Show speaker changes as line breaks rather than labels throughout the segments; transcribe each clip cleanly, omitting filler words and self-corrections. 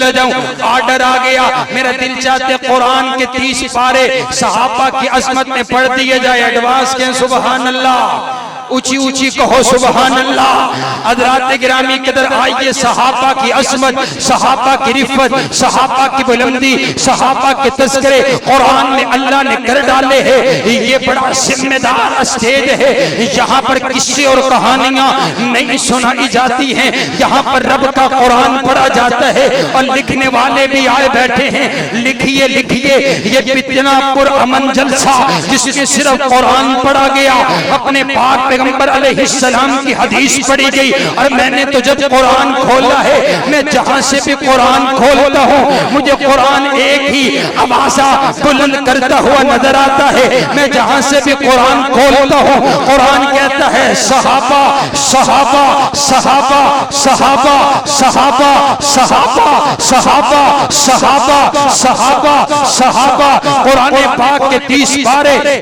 चला जाऊं, ऑर्डर आ गया, मेरा दिल चाहते कुरान के 30 पारे सहाबा की अजमत में पढ़ दिए जाए। एडवांस के सुभान अल्लाह, ऊंची ऊंची कहो सुभान अल्लाह। हज़रात गिरामी कदर, आइए सहाबा की अजमत, सहाबा की रिफत, सहाबा की बुलंदी, सहाबा के तज़किरे कुरान में अल्लाह ने कर डाले हैं। ये बड़ा जिम्मेदार स्टेज है, यहाँ पर किस्से और कहानियां नहीं सुनाई जाती हैं, यहाँ पर रब का कुरान पढ़ा जाता है और लिखने वाले भी आए बैठे हैं। लिखिए लिखिए, ये इतना पुरअमन जलसा जिसमें सिर्फ कुरान पढ़ा गया, अपने पाक पैगंबर अलैहिस्सलाम की हदीस पढ़ी गई। और मैंने तो जब कुरान खोला है, मैं जहां से भी कुरान खोलता हूँ मुझे कुरान एक ही आवाज़ा बुलंद करता हुआ नजर आता है। मैं जहां से भी कुरान खोलता हूँ, कुरान कहता है सहाबा सहाबा सहाबा सहाबा सहाबा सहाबा सहाबा सहाबा सहाबा सहाबा। कुरान पाक के 30 पारे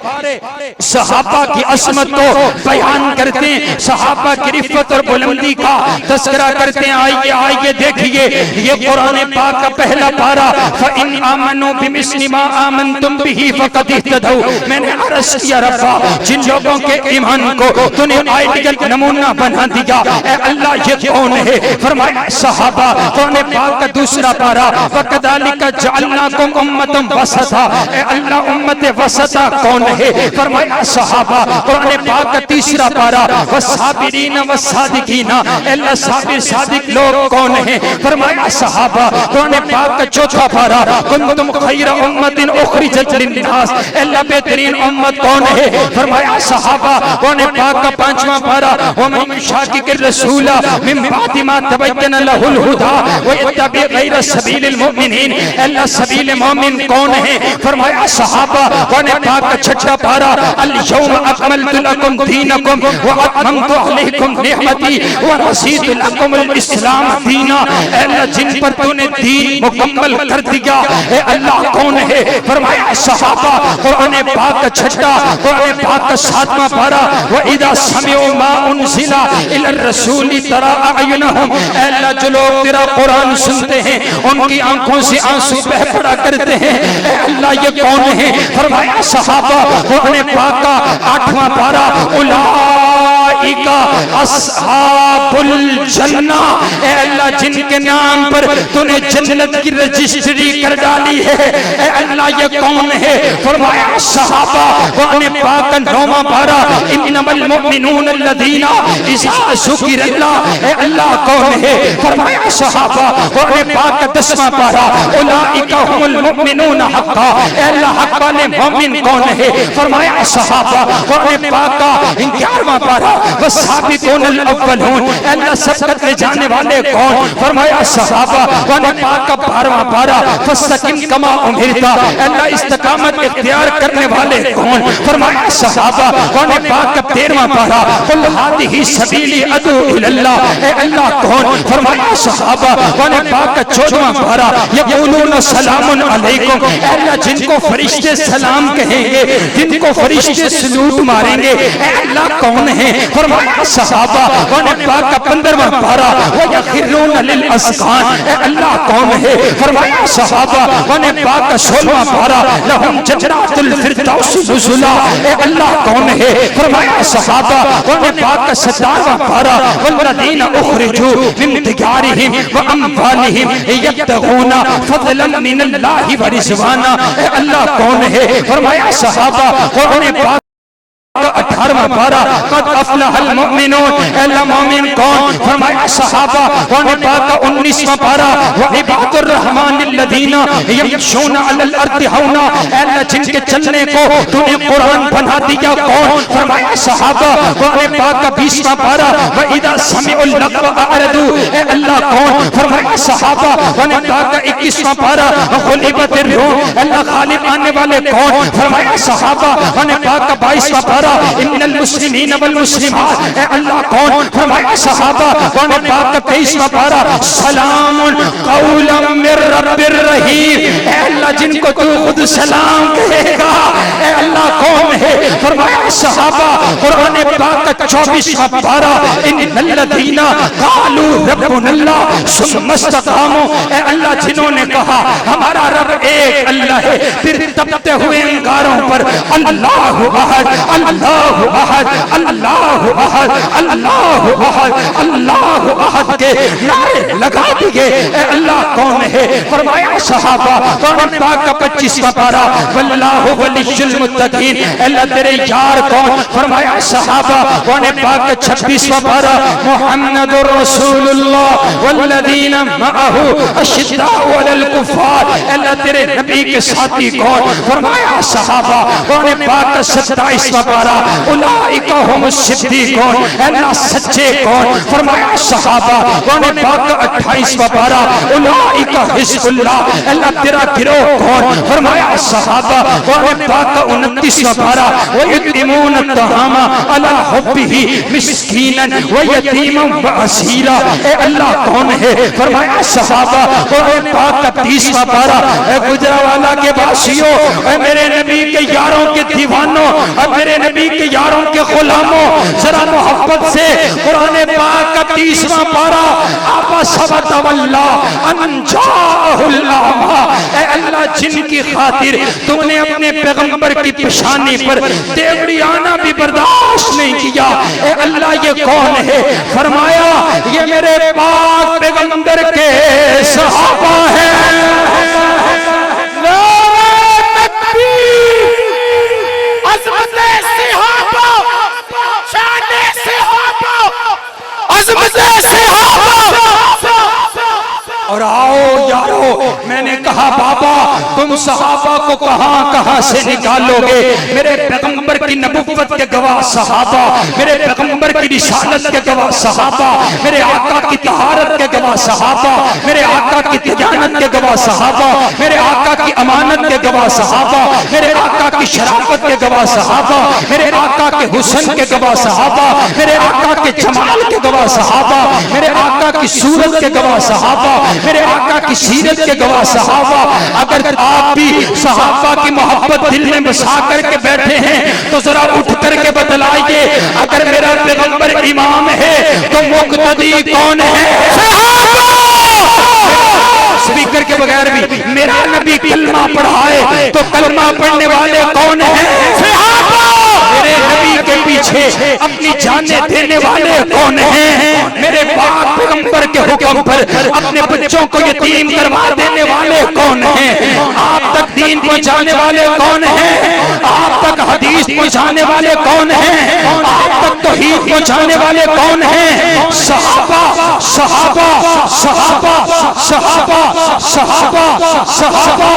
सहाबा की असमत को बयान करते हैं, सहाबा की रिफत और बुलंदी का तज़किरा करते हैं। आइए आइए देखिए, ये कुरान पाक का पहला पारा, फ़इन आमनू बिमिस्लि मा आमनतुम बिही फ़क़द इह्तदौ। मैंने अर्ज़ किया रब्बा, जिन लोगों के ईमान को तूने आइडियल नमूना बना दिया, ए अल्लाह ये कौन है? फरमाया सहाबा। कुरान पाक का दूसरा पारा, वकदालिका जअलनाकुम उम्मतन वसता। ए अल्लाह उम्मत वसता कौन है? फरमाया सहाबा। कुरान पाक का तीसरा पारा, वस्साबिरीन वस्सादिकीन। अल्लाह साबिर सादिक लोग कौन है? फरमाया सहाबा। कुरान पाक का चौथा पारा, कुंतुम खैरा उम्मतिन उखरिजत लिन्नास। अल्लाह बेहतरीन उम्मत कौन है? फरमाया सहाबा। कुरान पाक का पांचवा पारा, वमन युशाकिकिर रसूला मिन बादि मा तबय्यन लहुल हुदा व यत्तबि गैर सबीलिल मुमिनीन। अल्लाह सबील मोमिन कौन है? फरमाया सहाबा। कुरान पाक का छठा पारा, अल यौम अकमलतु लकुम दीनकुम व अतममतु अलैकुम निअमती व रज़ीतु लकुमुल इस्लाम दीना। अल्लाह जिन पर तूने दीन मुकम्मल कर दिया, ए अल्लाह कौन है? फरमाया सहाबा। कुरान पाक का छठा, कुरान पाक का सातवां पारा, व इदा समिउ मा उनज़िला इलर रसूली तरा अयुनहुम। अल्लाह जो लोग तेरा कुरान सुनते हैं उनकी आंखों से आंसू बह पड़ा करते हैं, ए अल्लाह ये कौन है? फरमाया सहाबा। कुरान पाक का आठवां पारा, उलाइका अस्हाबुल जन्ना। ए अल्लाह जिनके नाम पर तूने जन्नत की रजिस्ट्री कर डाली है, ए अल्लाह ये कौन है? फरमाया सहाबा। कुरान पाक का नौवां पारा, इन्नमल मुमिनून अल्लज़ीना इज़ा ज़ुकिरल्लाह। ए अल्लाह कौन है? फरमाया सहाबा। कुरान पाक का 10वां पारा, उलाइका हुमुल मुमिनून हक़्क़ा। ए अल्लाह हक़ वाले मोमिन कौन है? फरमाया सहाबा। कुरान पाक का 11वां पारा, वस्साबिकूनल अव्वलून। अल्लाह सबकत ले जाने वाले कौन? फरमाया सहाबा। कुरान पाक का 12वां पारा, फस्तकिम कमा उमिरता। अल्लाह इस्तिकामत इख्तियार करने वाले कौन? फरमाया सहाबा। कुरान पाक का 13वां पारा, कुल हादिही सबीली अदू इलल्लाह। ए अल्लाह कौन? फरमाया सहाबा। कुरान पाक का 14वां पारा, यक़ूलून सलामुन अलैकुम। अल्लाह जिनको फरिश्ते सलाम कहेंगे, जिनको फरिश्ते सलूट मारेंगे, ए अल्लाह कौन है? फरमाया सहाबा। कुरान पाक का 15वां पारा, व यखिरून लिल अस्कान। ए अल्लाह कौन है? फरमाया सहाबा। कुरान पाक का 16वां पारा, लहुम जन्नातुल फिरदौस नुज़ुला। ए अल्लाह कौन है? फरमाया सहाबा। कुरान पाक का 17वां पारा, वल्लज़ीना उखरिजू मिन दियारिहिम व अमवालिहिम यब्तगूना फज़लन मिनल्लाहि व रिज़वाना। ए अल्लाह कौन है? फरमाया सहाबा। कुरान पाक 18वां पारा, कद अफ़लहल मुमिनून। अल्लाह मोमिन कौन? फरमाया सहाबा। कुरान पाक का 19वां पारा, व इबादुर रहमानिल्लज़ीना यमशूना अलल अर्दि हौना। अल्लाह जिनके चलने को तूने कुरान बना दिया कौन? फरमाया सहाबा। कुरान पाक का 20वां पारा, व इदा समिउल लग़व अअरदू। ए अल्लाह कौन? फरमाया सहाबा। कुरान पाक का 21वां पारा, गुलिबतिर रूह। अल्लाह गालिब आने वाले कौन? फरमाया सहाबा। कुरान पाक का 22वां पारा, इन्नल मुस्लिमीन वल मुस्लिमात। ए अल्लाह कौन? फरमाया सहाबा। कुरान पाक का 23वां पारा, सलामुन कौलन मिर रब्बिर रहीम। ए अल्लाह अल्लाह जिनको तू खुद सलाम कहेगा ए अल्लाह कौन है? फरमाया सहाबा। कुरान पाक का 24वां पारा, इन्नल्लज़ीना क़ालू रब्बुनल्लाह सुम्मा इस्तक़ामू, ए अल्लाह जिन्होंने कहा हमारा रब एक अल्लाह है, फिर तपते हुए अंगारों पर अल्लाहु अहद अल्लाहु अहद अल्लाहु अहद अल्लाहु अहद अल्लाहु अहद के नारे लगा दिए। ए अल्लाह कौन है? फरमाया सहाबा। कुरान पाक का 25वां पारा, वल्लाहु वलियुल मुत्तकीन, अल्लाह तेरे यार कौन? फरमाया सहाबा। कुरान पाक का 26वां पारा, मुहम्मदुर रसूलुल्लाह वल्लज़ीना मअहू अशिद्दाउ अलल कुफ़ार, अल्लाह तेरे नबी के साथी कौन? फरमाया सहाबा। कुरान पाक का 27वां पारा, उलाइका हुमुस सिद्दीक़ून, अल्लाह सच्चे कौन? फरमाया सहाबा। कुरान पाक का 28वां पारा, उलाइका हिज़्बुल्लाह, अल्लाह तेरा गिरोह कौन? फरमाया सहाबा। कुरान पाक का 29वां पारा, व युतिमून तहामा अला हुब्बिही मिस्कीनन व यतीमन व असीरा, ए अल्लाह कौन है? फरमाया सहाबा। कुरान पाक का 30वां पारा, ए गुजरावाला के वासियों, ए मेरे नबी के यारों के दीवानों, ए मेरे नबी के यारों के गुलामों, जरा मोहब्बत से कुरान पाक का 30वां पारा, आपा सबतवल्ला अनजाहुल आमा, ए अल्लाह जिनकी खातिर तुमने अपने पैगंबर की पेशानी पर देवड़ियाना भी बर्दाश्त नहीं किया, ए अल्लाह ये कौन है? फरमाया ये मेरे पाक पैगंबर के सहाबा हैं। और आओ यारो, मैंने कहा बाबा तुम सहाबा को कहां से निकालोगे? मेरे पैगंबर की नबुव्वत के गवाह सहाबा, मेरे पैगंबर की रिसालत के गवाह सहाबा, मेरे आका की तहारत के गवाह सहाबा, मेरे आका की तिजानत के गवाह सहाबा, मेरे आका की अमानत के गवाह सहाबा, मेरे आका की शराफत के गवाह सहाबा, मेरे आका के हुस्न के गवाह सहाबा, मेरे आका के जमाल के गवाह सहाबा, मेरे आका की सूरत के गवाह सहाबा, मेरे आका की सीरत के गवाह सहाबा। अगर आप भी सहाबा की मोहब्बत दिल में बसा करके बैठे हैं तो जरा उठ करके बतलाइए, अगर मेरा पैगंबर इमाम है तो मुक्तदी कौन है? स्पीकर के बगैर भी मेरा नबी कलमा पढ़ाए तो कलमा पढ़ने वाले कौन हैं? मेरे नबी के पीछे अपनी जानें देने वाले कौन हैं? मेरे पाक पैगंबर के हुक्म पर अपने बच्चों को यतीम करवा देने वाले कौन हैं? आप तक दीन पहुंचाने वाले कौन हैं? आप तक हदीस पहुंचाने वाले कौन हैं? आप तक तौहीद पहुंचाने वाले कौन हैं? सहाबा सहाबा सहाबा सहाबा सहाबा सहाबा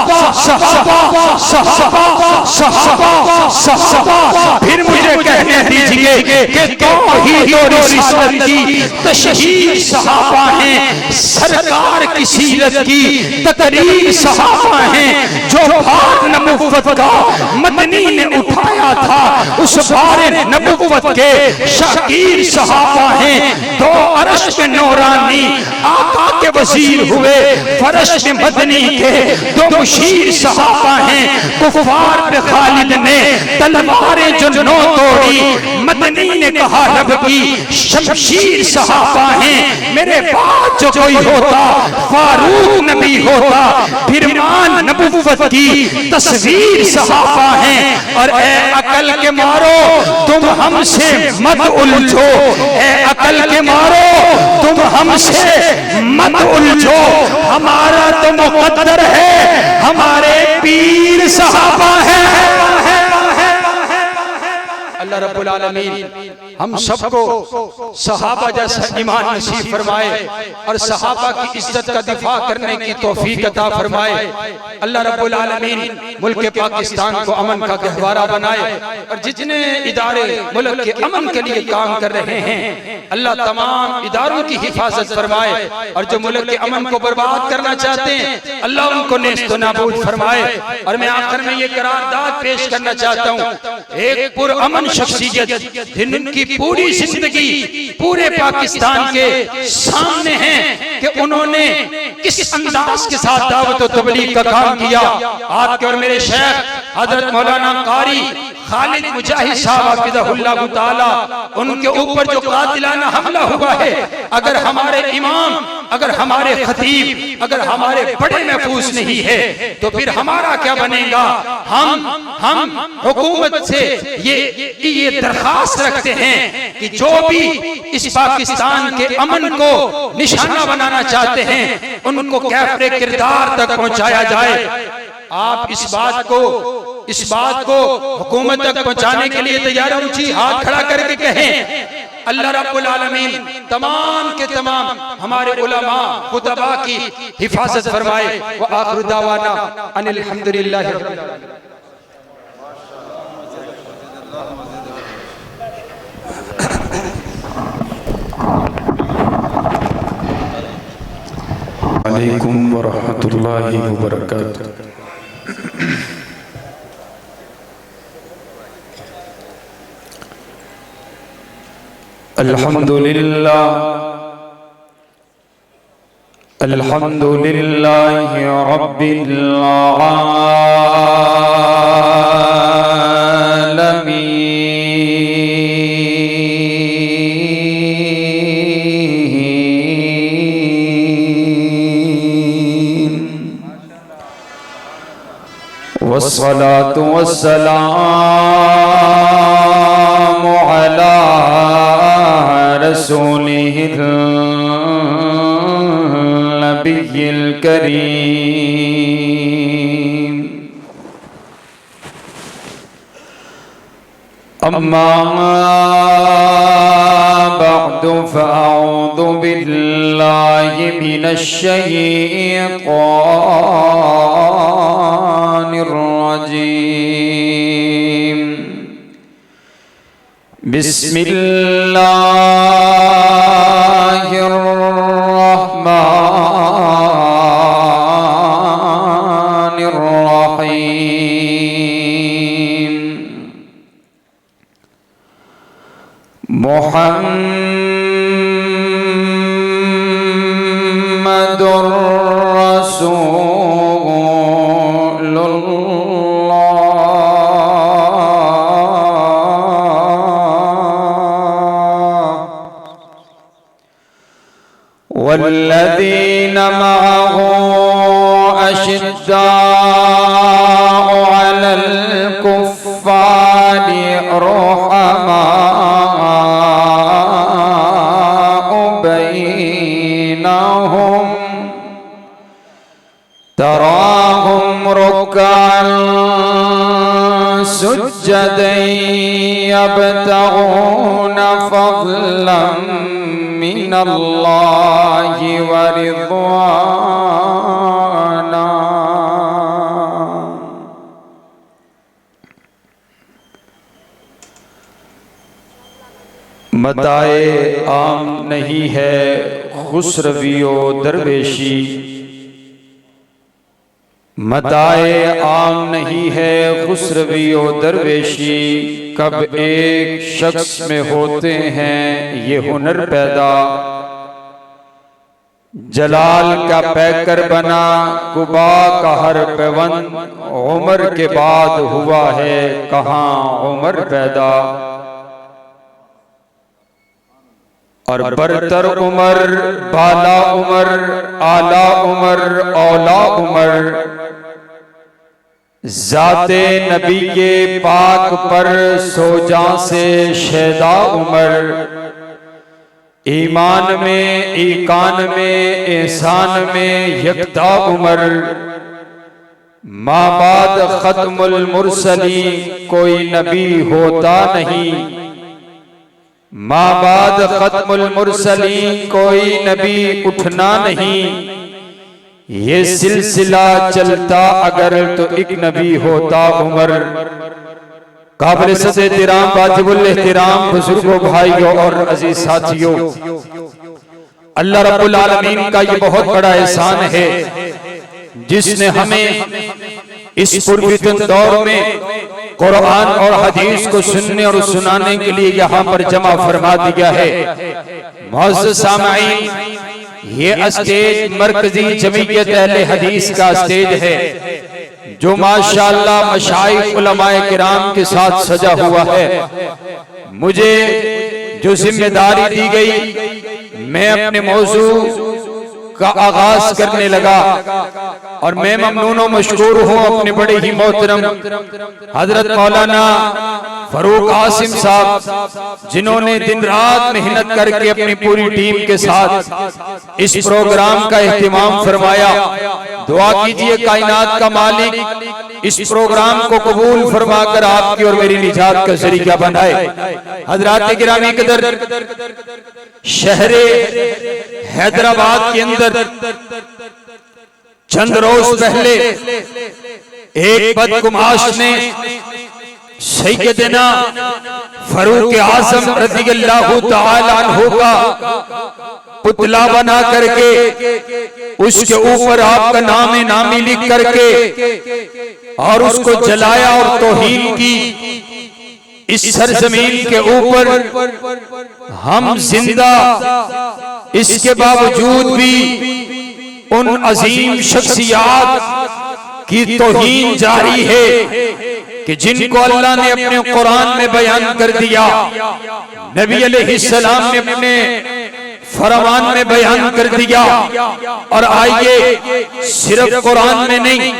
सहाबा सहाबा सहाबा सहाबा। फिर मुझे कहने दीजिए कि तौहीद और रिसालत की तशहीह सहाबा हैं, सरकार की सीरत की तकरीर सहाबा हैं। जो भार नबुव्वत का मदनी ने उठाया था उस भार नबुव्वत के शाकीर सहाबा हैं। दो अरश पे नूरानी आका के वजीर हुए, फरश में मदनी के दो मुशीर सहाबा हैं। कुफार पे खालिद ने तलवारें जो नो तोड़ी, मदनी ने कहा रब की शमशीर सहाबा हैं। मेरे बाद जो कोई होता फारूक नबी होता, फिर मान नबुव्वत की तस्वीर सहाबा हैं। और ए अकल के मारो तुम हमसे मत उलझो, ए अकल के मारो तुम हमसे मत उलझो, हमारा तो मुकद्दर है, हमारे पीर सहाबा है। अल्लाह रब्बुल आलमीन हम सबको सहाबा जैसा ईमान नसीब फरमाए और सहाबा की इज्जत का दिफा करने की तौफीक अता फरमाए। अल्लाह रब्बुल आलमीन मुल्क पाकिस्तान को अमन का गहवारा बनाए और जितने इदारे मुल्क के अमन के लिए काम कर रहे हैं अल्लाह तमाम इदारों की हिफाजत फरमाए, और जो मुल्क के अमन को बर्बाद करना चाहते हैं अल्लाह उनको नेस्त नाबूद फरमाए। और मैं आखिर में ये करारदाद पेश करना चाहता हूँ, एक पुरअमन शख्सियत जिनकी जिनकी पूरी जिंदगी पूरे पाकिस्तान के सामने है कि उन्होंने किस अंदाज के साथ दावत और तबलीग का काम किया। आपके और मेरे शेख हजरत मौलाना कारी खालिद मुजाहिद साहब हाफिज़हुल्लाह ताला, उनके ऊपर जो कातिलाना हमला हुआ है, अगर हमारे इमाम, अगर हमारे खतीब, अगर हमारे बड़े महफूज नहीं है तो फिर हमारा क्या बनेगा। हम हुकूमत से ये दरखास्त रखते हैं कि जो भी इस पाकिस्तान के अमन को निशाना बनाना चाहते हैं उनको कैफरे किरदार तक पहुंचाया जाए। आप इस बात को हुकूमत तक पहुंचाने के लिए तैयार, ऊंची हाथ खड़ा करके कहें। अल्लाह रब्बुल आलमीन तमाम के तमाम हमारे उलमा खुतबा की हिफाजत फरमाए। व आखिर दावाना अनिल हम्दुलिल्लाहि रब्बिल आलमीन।
अलैकुम व रहमतुल्लाहि व बरकातुहू। अल्हम्दुलिल्लाह अल्हम्दुलिल्लाहि रब्बिल आलमीन वस्सलातु वस्सलामु अला रसूलिहिल नबिय्यिल करीम। अम्मा बअदु फअऊज़ु बिल्लाहि मिनश शैतानिर रजीम। बिस्मिल्लाहिर रहमानिर रहीम। मुहम्मदुर वल्लज़ीन मअहू अशिद्दाउ अलल कुफ़्फ़ारि रुहमाउ बैनहुम तराहुम रुक्कअन सुज्जदन यब्तगूना फ़ज़लन मिनल्लाहि व रिज़वाना। मताए आम नहीं है खुसरवियो दरवेशी, मताए आम नहीं है खुसरवियो दरवेशी। कब एक शख्स में होते हैं ये हुनर पैदा, जलाल का पैकर बना कुबा का हर पैवंद। उमर के बाद हुआ है कहाँ उमर पैदा, और बरतर उमर, बाला उमर, आला उमर, औला उमर। ज़ाते नबी के पाक पर सोजा से शैदा उमर। ईमान में, ईकान में, एहसान में यकता उमर। माबाद खत्मुल मुरसलीन कोई नबी होता नहीं, माबाद खत्मुल मुरसलीन कोई नबी उठना नहीं। ये सिलसिला चलता अगर तो एक नबी होता उमर। काबिल सदे तिराम वाजिबुल एहतिराम बुजुर्गों, भाइयों और अजीज साथियों, अल्लाह रब्बुल आलमीन का ये बहुत बड़ा एहसान है जिसने हमें इस पुरफितन दौर में कुरान और हदीस को सुनने और सुनाने के लिए यहाँ पर जमा फरमा दिया है। मुअज़्ज़ज़ सामईन, ये स्टेज मरकजी जमीयत अहले हदीस का स्टेज है जो माशाअल्लाह मशाइख उलमाए किराम के साथ सजा हुआ है। मुझे जो जिम्मेदारी दी गई, मैं अपने मौजू का आगाज करने लगा और मैं ममनून व मशकूर हूँ अपने बड़े ही मोहतरम हजरत मौलाना फरूक आसिम साहब, जिन्होंने दिन रात मेहनत करके अपनी पूरी टीम के साथ इस प्रोग्राम का एहतिमाम फरमाया। दुआ कीजिए कायनात का मालिक इस प्रोग्राम को कबूल फरमाकर आपकी और मेरी निजात का जरिया बनाए। हजरात गिरामी कदर, शहरे हैदराबाद के अंदर चंद रोज पहले एक बदकुमाश ने सैयदना फरूक आजम रज़ियल्लाहु ताला अन्हु का पुतला बना करके उसके ऊपर आपका नाम नामी लिख करके और उसको जलाया और तौहीन की। इस सरजमीन के ऊपर हम जिंदा, इसके बावजूद भी उन अजीम शख्सियात की तौहीन जारी है कि जिनको अल्लाह ने अपने कुरान में बयान कर दिया, नबी अलैहिस्सलाम ने अपने फरमान में बयान कर दिया। और आइए, सिर्फ कुरान में नहीं,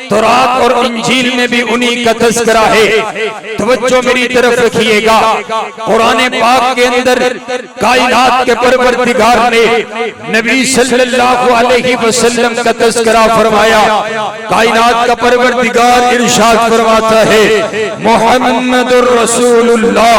तौरात और इंजील में भी उन्हीं का तज़किरा है। तवज्जो मेरी तरफ रखिएगा। कुरान पाक के अंदर कायनात के परवरदिगार ने नबी सल्लल्लाहु अलैहि वसल्लम का तज़किरा फरमाया। कायनात का परवरदिगार इरशाद फरमाता है, मुहम्मदुर रसूलुल्लाह,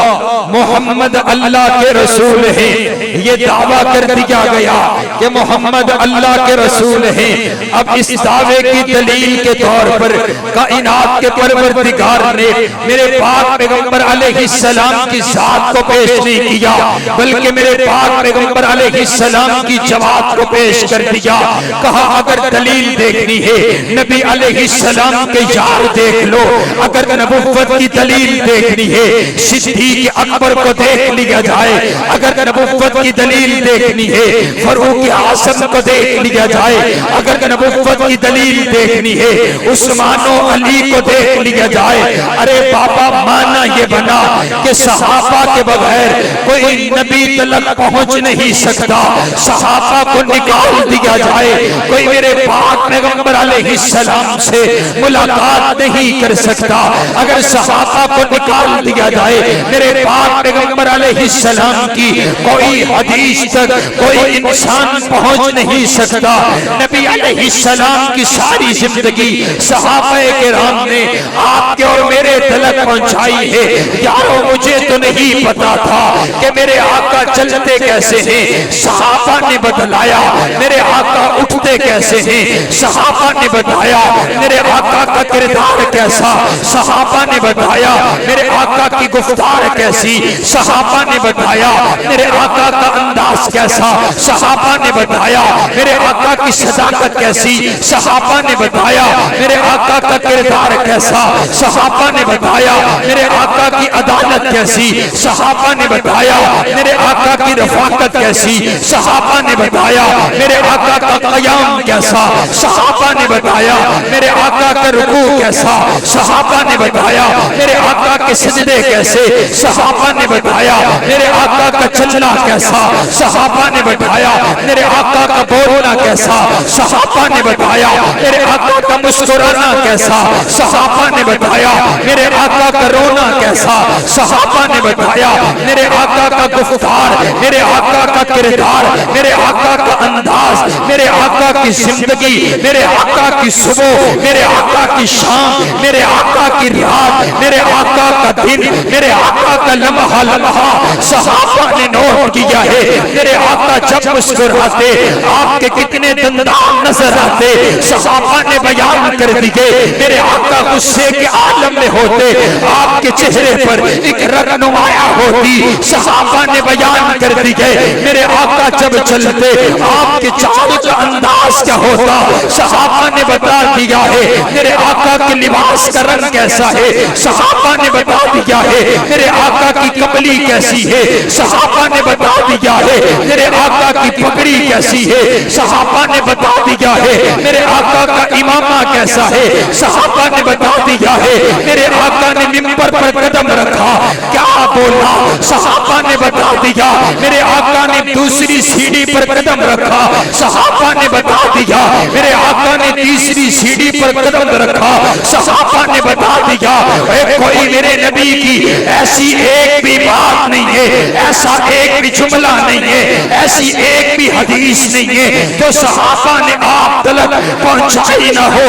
मोहम्मद अल्लाह के रसूल हैं। ये दावा कर दिया गया कि मोहम्मद अल्लाह के रसूल हैं। अब इस दावे की दलील के तौर पर कायनात के परवरदिगार ने मेरे पाक पैगंबर अलैहिस्सलाम की जात को पेश नहीं किया, बल्कि मेरे पाक पैगंबर अलैहिस्सलाम की जवाब को पेश कर दिया। कहा अगर दलील देखनी है नबी अलैहिस्सलाम के यार देख लो, अगर नबुव्वत की दलील देखनी है सिद्दीक अकबर को देख लिया जाए, अगर नबुव्वत की दलील देखनी है फरूक आज़म को देख लिया जाए, अगर नबुव्वत की दलील देखनी है उस्मान और अली को देख लिया जाए। अरे बाबा, माना ये बना कि सहाबा के बगैर कोई नबी तलक पहुंच नहीं सकता। सहाबा को निकाल दिया जाए, कोई मेरे पाक पैगंबर अलैहिस्सलाम से मुलाकात नहीं कर सकता। अगर सहाबा को निकाल दिया जाए, मेरे पाक पैगंबर अलैहिस्सलाम की कोई हदीस तक कोई इंसान पहुंच नहीं सकता। नबी अलैहिस्सलाम की सारी जिंदगी सहाबाए किराम ने आपके और मेरे तलक पहुंचाई है। यारों, मुझे तो नहीं पता था कि मेरे आका चलते कैसे हैं, सहाबा ने बतलाया। मेरे आका उठते कैसे हैं, सहाबा ने बताया। मेरे आका का किरदार कैसा, सहाबा ने बताया। मेरे आका की गुफ्तार कैसी, सहाबा ने बताया। मेरे आका का अंदाज कैसा, सहाबा ने बताया। मेरे आका की सदाकत कैसी, सहाबा ने बताया। मेरे आका का किरदार कैसा, सहाबा ने बताया। मेरे आका की अदालत कैसी, सहाबा ने बताया। मेरे आका की रफाकत कैसी, सहाबा ने बताया। मेरे आका का क़याम कैसा, सहाबा ने बताया। मेरे आका का रुकू कैसा, सहाबा ने बताया। मेरे आका के सजदे कैसे, सहाबा ने बताया। मेरे आका का चलना कैसा, सहाबा ने बताया। मेरे आका का बोलना कैसा, सहाबा ने बताया। मेरे आका का मुस्कुराना कैसा, सहाबा ने बताया। मेरे आका का रोना कैसा, सहाबा ने बताया। मेरे आका का गुफ्तार, मेरे आका का किरदार, मेरे आका का अंदाज, मेरे आका की जिंदगी, मेरे आका की सुबह, मेरे आका की शाम, मेरे आका की रात, मेरे आका का दिन, मेरे आका का लम्हा लम्हा सहाबा ने नोट किया है। मेरे आका जब मुस्कुराते आपके कितने दंदान नजर आते, सहाबा ने बयान कर दिए। मेरे आका गुस्से के आलम में होते, आपके चेहरे पर एक रंगनुमाया होती, सहाबा ने बयान कर दिए। मेरे आका जब चलते आपके चाल का अंदाज क्या होता, सहाबा ने बता
है मेरे आका के लिबास का रंग कैसा है, सहाबा ने बता दिया है मेरे आका की कमली कैसी है, सहाबा ने बता दिया है मेरे आका की पगड़ी कैसी है, सहाबा ने बता दिया है मेरे आका का इमामा कैसा है, सहाबा ने बता दिया है मेरे आका ने मिंबर पर कदम रखा क्या बोला, सहाबा ने बता दिया मेरे आका ने दूसरी सीढ़ी पर कदम रखा, सहाबा ने बता दिया मेरे आका ने तीसरी सीढ़ी पर कदम रखा, सहाबा ने बता दिया कोई मेरे नबी की ऐसी एक भी बात नहीं है, ऐसा एक भी जुमला नहीं है, ऐसी एक भी हदीस नहीं है जो सहाबा ने आप तक पहुंचाई ना हो।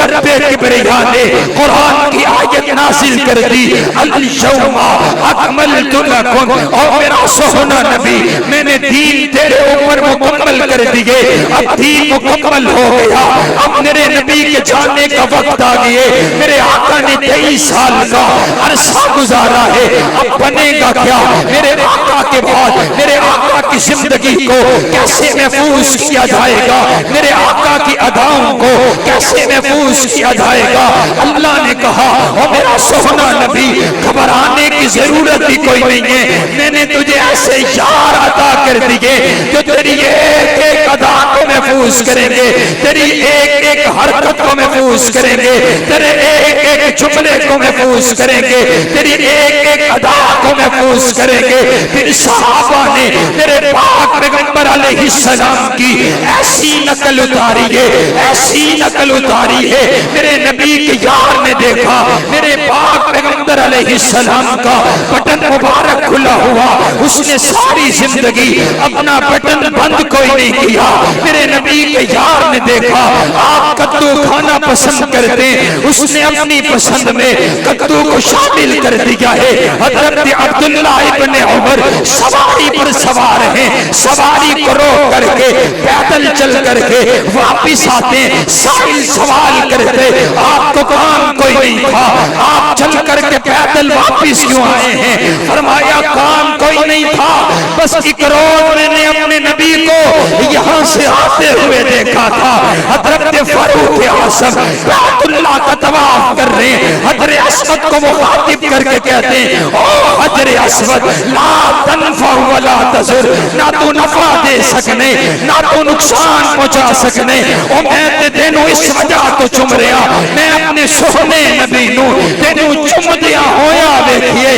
रब्बे किबरिया ने कुरान की आयत नाजिल कर दी, अल-यौमा अकमलतु लकुम, और मेरा सोहना नबी मैंने दीन तेरे ऊपर मुकम्मल कर दिए, अब दीन मुकम्मल हो गया, अब मेरे नबी के जाने का वक्त आ गया। मेरे आका ने 23 साल का अरसा गुजारा है, अब बनेगा क्या मेरे आका के बाद, मेरे आका की जिंदगी को कैसे महफूज किया जाएगा, मेरे आका की अदाओं को कैसे महफूज किया जाएगा। अल्लाह ने कहा और मेरा सोहना नबी घबराने की जरूरत ही कोई नहीं है, मैंने तुझे ऐसे यार अदा कर दिए जो तेरी एक एक अदा को महफूज करेंगे, तेरी एक एक हरकत को महफूज करेंगे, तेरे एक एक जुमले को महफूज करेंगे, तेरी एक एक अदा को महफूज करेंगे। फिर सहाबा ने मेरे पाक पैगंबर अलैहिस्सलाम की ऐसी नकल उतारी है, ऐसी नकल उतारी है, मेरे नबी के यार ने देखा मेरे पाक पैगंबर अलैहिस्सलाम का बटन मुबारक खुला हुआ, उसने सारी जिंदगी अपना बटन बंद कोई नहीं किया। मेरे नबी के यार ने देखा आप कद्दू खाना पसंद करते, उसने अपनी पसंद में कद्दू को शामिल कर दिया है। हजरत अब्दुल्लाह इब्ने उमर सवारी पर सवार हैं, सवारी को रोक करके पैदल चल करके वापिस आते, साहिल सवाल करते आपको काम कोई नहीं था, आप चल करके पैदल वापिस क्यों आए हैं? फरमाया काम कोई नहीं था, बस एक रोज मैंने अपने नबी को यहाँ से आते हुए देखा था। हजरत फारूक आज़म बैतुल्लाह का तवाफ कर रहे हैं, हजरत अस्वद को मुखातिब करके कहते हैं ओ हजरत अस्वद ला तनफा वला तज़ुर, ना तो नफा दे सकने ना तो नुकसान पहुंचा सकने, ओ मैं ते तेनू इस वजह तो चुम रहा, मैं अपने सोहने नबी नू तेनू चुम दिया होया देखिए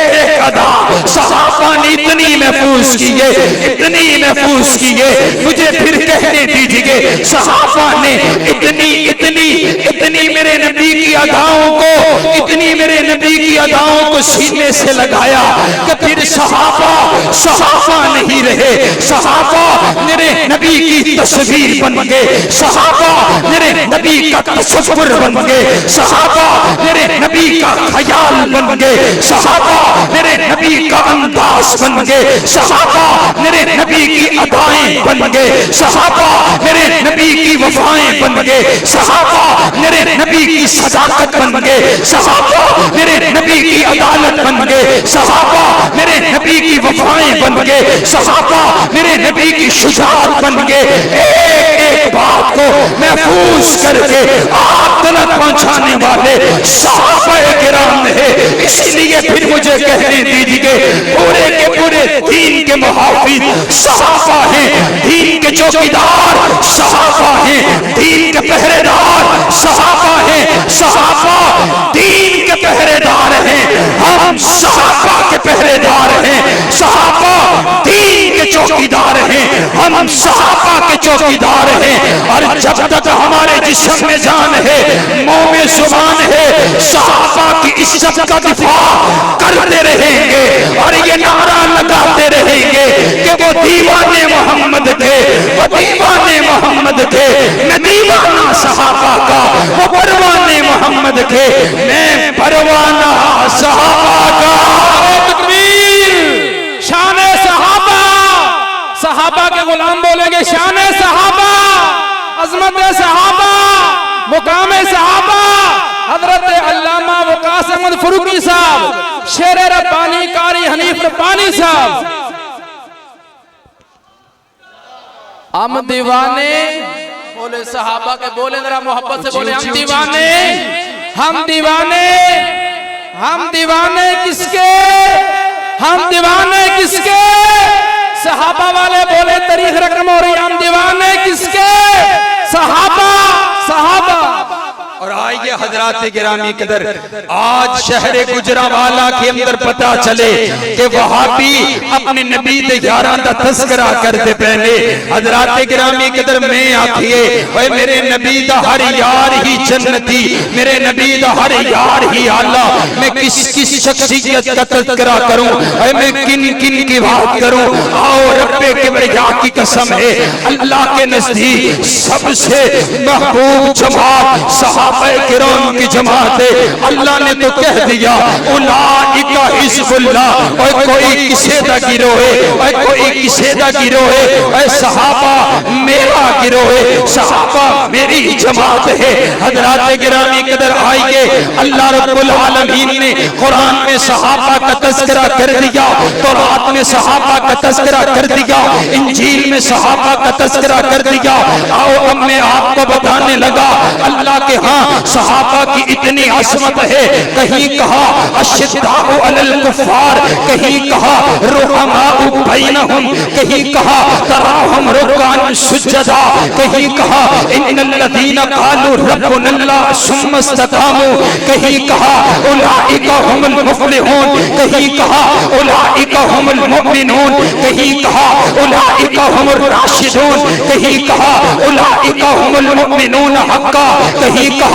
एक अदा सहाबा ने इतनी महफूज की है, इतनी महफूज की है, मुझे फिर कहने दीजिए सहाबा ने इतनी इतनी इतनी मेरे नबी की अदाओं को, इतनी मेरे नबी की अदाओं को सीने से लगाया कि फिर सहाबा सहाबा नहीं रहे, सहाबा मेरे नबी की तस्वीर बन गए, सहाबा मेरे नबी का तसव्वुर बन गए, सहाबा मेरे नबी का ख्याल बन गए, सहाबा मेरे नबी का अंदाज बन गए, सहाबा मेरे नबी की अदाएं बन गए, सहाबा मेरे नबी की वफाएं बन गए, सहाबा मेरे नबी की सदाकत बन गए, सहाबा मेरे नबी की अदालत बन गए, सहाबा मेरे नबी की वफाएं बन गए, सहाबा मेरे नबी की शुजाअत बन गए। एक एक बात को महफूज करके आप तक पहुंचाने वाले सहाबाए किराम है, इसलिए फिर मुझे कहने दीजिए पूरे के पूरे दीन के मुहाफिज सहाबा हैं, दीन के चौकीदार सहाबा हैं, दीन के पहरेदार सहाबा हैं, सहाबा दीन के पहरेदार हैं, हम सहाबा के पहरेदार हैं, सहाबा दीन के चौकीदार हैं, हम सहाबा के चौकीदार हैं। और जब तक हमारे जिस्म में जान है, मुंह में जुबान है, सहाबा की इज्जत का दिफा करते रहेंगे और ये नारा लगाते रहेंगे कि वो दीवाने मोहम्मद थे, वो दीवाने मोहम्मद थे, मैं दीवाना सहाबा का, वो परवाने मोहम्मद थे, मैं परवाना सहाबा का।
तकबीर, शान सहाबा, सहाबा के गुलाम बोलेंगे शान सहाबा, अजमत सहाबा, मुकाम सहाबा। हजरत अल्लामा वकास अहमद फरूकी साहब, शेर रब्बानी कारी हनीफ रब्बानी साहब, हम दीवाने बोले सहाबा के, बोले जरा मोहब्बत से बोले, हम दीवाने, हम दीवाने, हम दीवाने किसके, हम दीवाने किसके। सहाबा वाले बोले तारीख रकम और हम दीवाने किसके, सहाबा, सहाबा।
और आइए हजरात गिरामी कदर, आज शहर गुजरावाला के अंदर पता चले कि वहाबी अपने नबी दे यारां दा तस्करा करते पहले। हजरात गिरामी कदर में आखिए ओए मेरे नबी दा हर यार ही जन्नती, मेरे नबी दा हर यार ही आला। मैं किस किस शख्सियत का तस्करा करूं, ओए मैं किन किन की बात करूं। आओ रब्बे किबरिया की कसम है, अल्लाह के नजदीक सबसे महबूब जमात सहाबा किराम की जमात है। अल्लाह ने तो कह दिया उलाइका हिज़्बुल्लाह। और कोई किसे दा गिरोह है, और कोई किसे दा गिरोह है, और सहाबा मेरा गिरोह है, सहाबा मेरी जमात है। हज़रात गिरामी कदर आइए, अल्लाह रब्बुल आलमीन ने कुरान में सहाबा का तज़किरा कर दिया, तौरात में सहाबा का तज़किरा कर दिया, इंजील में सहाबा का तज़किरा कर दिया। आओ अब मैं आपको बताने लगा अल्लाह के हाँ सहाबा की इतनी अजमत है। कहीं कहा अश्शिद्दाउ अलल कुफ़ार, कहीं कहा रुहमाउ बैनहुम, कहीं कहा तराहुम रुकान सुज्जदा, कहीं कहा इन्नल लज़ीना क़ालू रब्बुनल्लाह सुम्मा इस्तक़ामू, कहीं कहा उलाइका हुमुल मुफ़्लिहून, कहीं कहा उलाइका हुमुल मुमिनून, कहीं कहा उलाइका हुमुर राशिदून, कहीं कहा उलाइका हुमुल मुमिनून हक़्क़ा, कहीं कहा